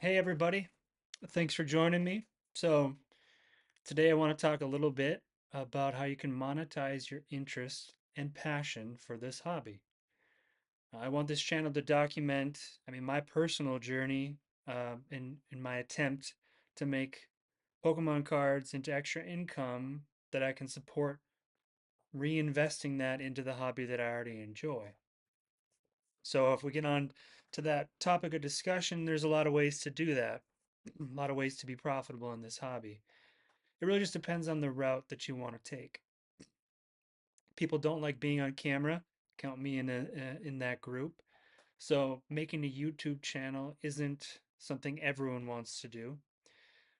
Hey everybody, thanks for joining me. So, today I want to talk a little bit about how you can monetize your interest and passion for this hobby. I want this channel to document, my personal journey in my attempt to make Pokemon cards into extra income that I can support reinvesting that into the hobby that I already enjoy. So, if we get on to that topic of discussion, there's a lot of ways to do that, a lot of ways to be profitable in this hobby. It really just depends on the route that you want to take. People don't like being on camera. Count me in that group. So making a YouTube channel isn't something everyone wants to do.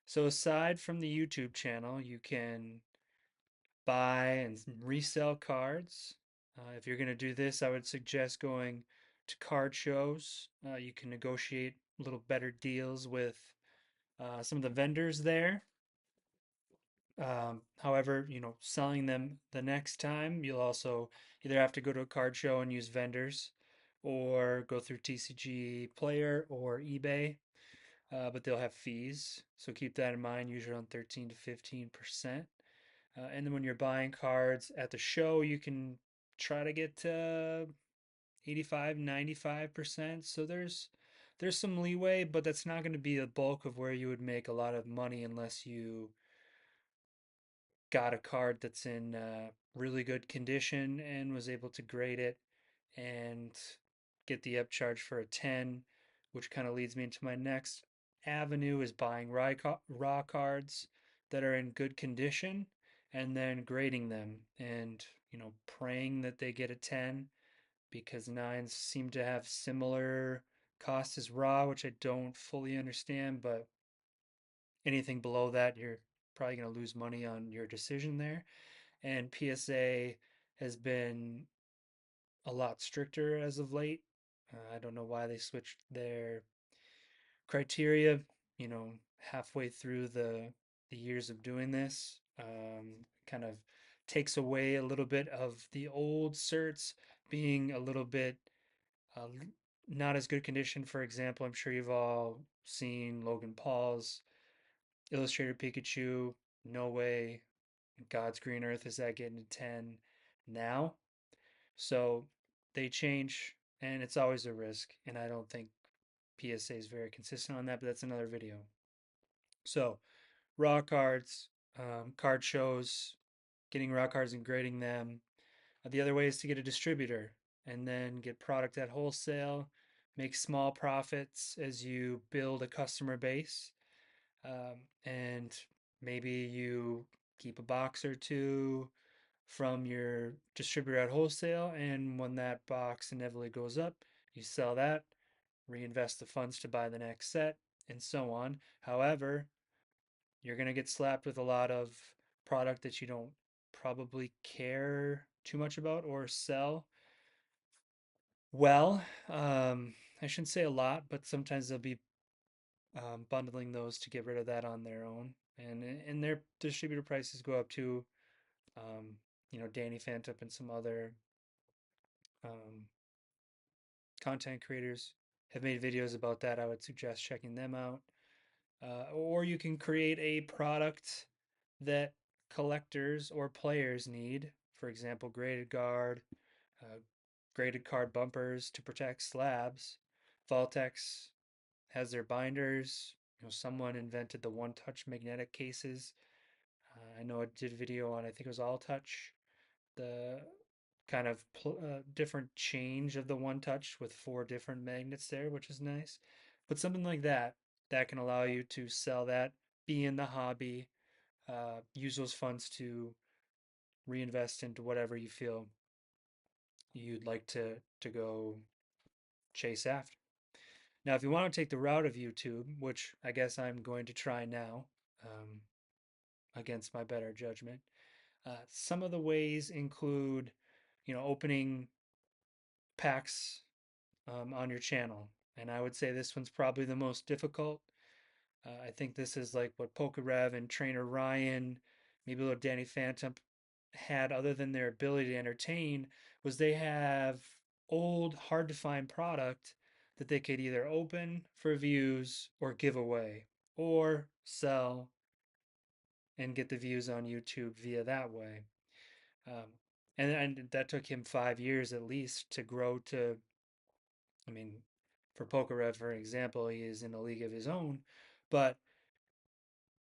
So aside from the YouTube channel, you can buy and resell cards. If you're going to do this, I would suggest going to card shows. You can negotiate a little better deals with some of the vendors there. However, selling them the next time, you'll also either have to go to a card show and use vendors or go through TCG Player or eBay, but they'll have fees. So keep that in mind, usually around 13 to 15%. And then when you're buying cards at the show, you can try to get to 85, 95%. So there's some leeway, but that's not going to be the bulk of where you would make a lot of money unless you got a card that's in really good condition and was able to grade it and get the upcharge for a 10, which kind of leads me into my next avenue is buying raw cards that are in good condition and then grading them and praying that they get a 10 because nines seem to have similar cost as raw, which I don't fully understand, but anything below that you're probably going to lose money on your decision there. And PSA has been a lot stricter as of late. I don't know why they switched their criteria, halfway through the years of doing this. Kind of takes away a little bit of the old certs being a little bit uh, not as good condition. For example, I'm sure you've all seen Logan Paul's Illustrated Pikachu. No way God's Green Earth is that getting a 10 now. So they change, and it's always a risk. And I don't think PSA is very consistent on that, but that's another video. So raw cards, card shows, getting raw cards and grading them. The other way is to get a distributor and then get product at wholesale, make small profits as you build a customer base. And maybe you keep a box or two from your distributor at wholesale, and when that box inevitably goes up, you sell that, reinvest the funds to buy the next set, and so on. However, you're going to get slapped with a lot of product that you don't probably care too much about or sell well. I shouldn't say a lot, but sometimes they'll be bundling those to get rid of that on their own, and their distributor prices go up too. Um, Danny Phantom and some other um, content creators have made videos about that. I would suggest checking them out. Or you can create a product that collectors or players need. For example, uh, graded card bumpers to protect slabs. Vaultex has their binders. Someone invented the one-touch magnetic cases. I know I did a video on, I think it was All Touch, the kind of different change of the one touch with four different magnets there, which is nice. But something like that can allow you to sell that, be in the hobby, use those funds to reinvest into whatever you feel you'd like to go chase after. Now, if you want to take the route of YouTube, which I guess I'm going to try now, um, against my better judgment, some of the ways include, opening packs on your channel. And I would say this one's probably the most difficult. I think this is like what Pokerev and Trainer Ryan, maybe what Danny Phantom had, other than their ability to entertain, was they have old, hard to find product that they could either open for views or give away or sell and get the views on YouTube via that way. Um, and that took him 5 years at least to grow to, I mean, for Pokerev, for example, he is in a league of his own, but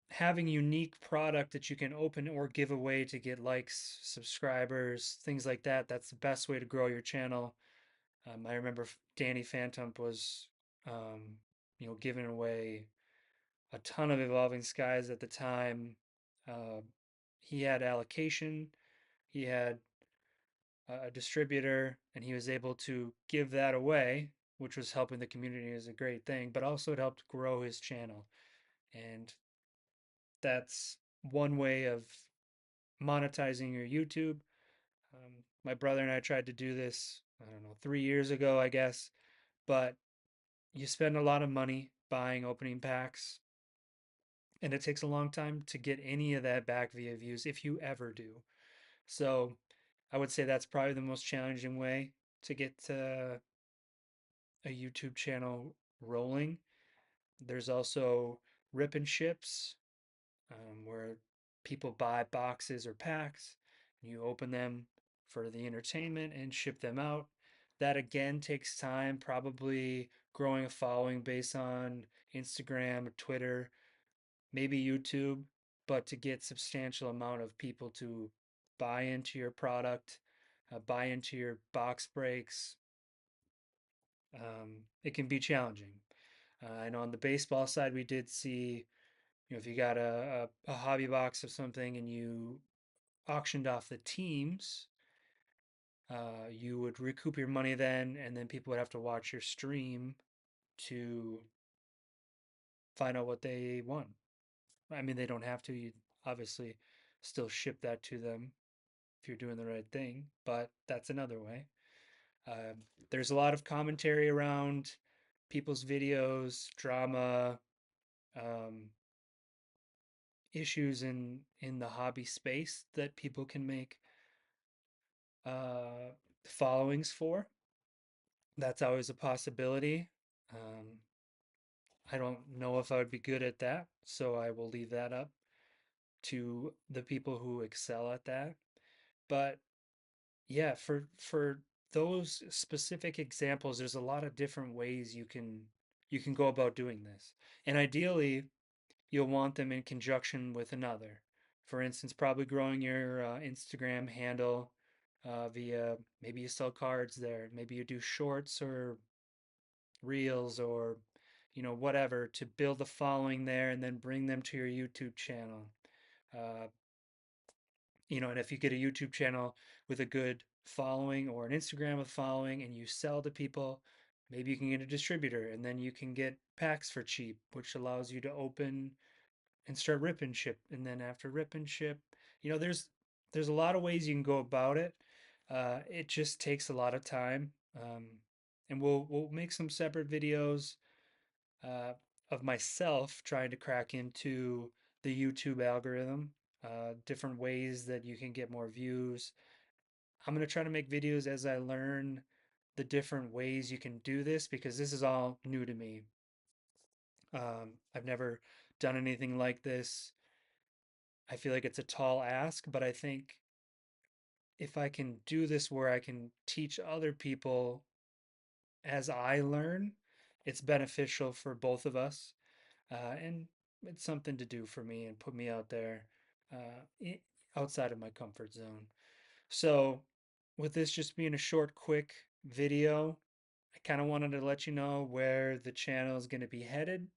having unique product that you can open or give away to get likes, subscribers, things like that, that's the best way to grow your channel. I remember Danny Phantom was, um, giving away a ton of Evolving Skies at the time. Uh, he had allocation, he had a distributor, and he was able to give that away, which was helping the community is a great thing, but also it helped grow his channel. And that's one way of monetizing your YouTube. My brother and I tried to do this, I don't know, 3 years ago, I guess, but you spend a lot of money buying opening packs, and it takes a long time to get any of that back via views if you ever do. So I would say that's probably the most challenging way to get a YouTube channel rolling. There's also rip and ships, where people buy boxes or packs, and you open them for the entertainment and ship them out. That again takes time, probably growing a following based on Instagram, Twitter, maybe YouTube, but to get substantial amount of people to buy into your product, buy into your box breaks, it can be challenging. I know on the baseball side, we did see, if you got a hobby box of something and you auctioned off the teams, you would recoup your money then, and then people would have to watch your stream to find out what they won. I mean, they don't have to. You obviously still ship that to them if you're doing the right thing, but that's another way. Uh, there's a lot of commentary around people's videos, drama, um, issues in the hobby space that people can make uh, followings for. That's always a possibility. Um, I don't know if I would be good at that, so I will leave that up to the people who excel at that. But yeah, for those specific examples, there's a lot of different ways you can go about doing this. And ideally, you'll want them in conjunction with another. For instance, probably growing your Instagram handle via, maybe you sell cards there, maybe you do shorts or reels or whatever to build a following there and then bring them to your YouTube channel. Uh, and if you get a YouTube channel with a good following or an Instagram with following and you sell to people, maybe you can get a distributor and then you can get packs for cheap, which allows you to open and start rip and ship. And then after rip and ship, there's a lot of ways you can go about it. It just takes a lot of time. And we'll make some separate videos uh, of myself trying to crack into the YouTube algorithm, different ways that you can get more views. I'm going to try to make videos as I learn the different ways you can do this because this is all new to me. I've never done anything like this. I feel like it's a tall ask, but I think if I can do this where I can teach other people as I learn, it's beneficial for both of us. And it's something to do for me and put me out there outside of my comfort zone. So, with this just being a short, quick video, I kind of wanted to let you know where the channel is going to be headed.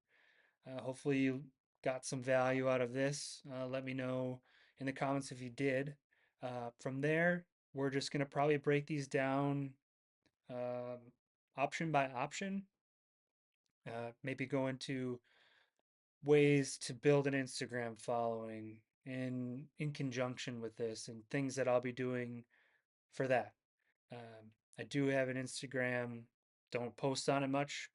Hopefully, you got some value out of this. Let me know in the comments if you did. From there, we're just going to probably break these down um, option by option. Maybe go into ways to build an Instagram following in conjunction with this and things that I'll be doing for that. I do have an Instagram, don't post on it much,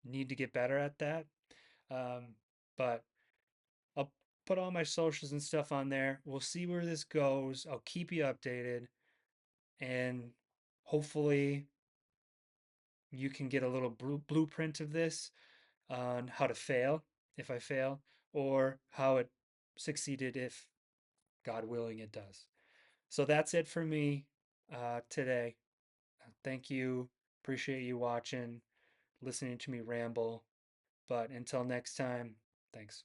need to get better at that. Um, but I'll put all my socials and stuff on there. We'll see where this goes. I'll keep you updated and hopefully you can get a little blueprint of this on how to fail if I fail, or how it succeeded if, God willing, it does. So that's it for me today. Thank you. Appreciate you watching, listening to me ramble. But until next time, thanks.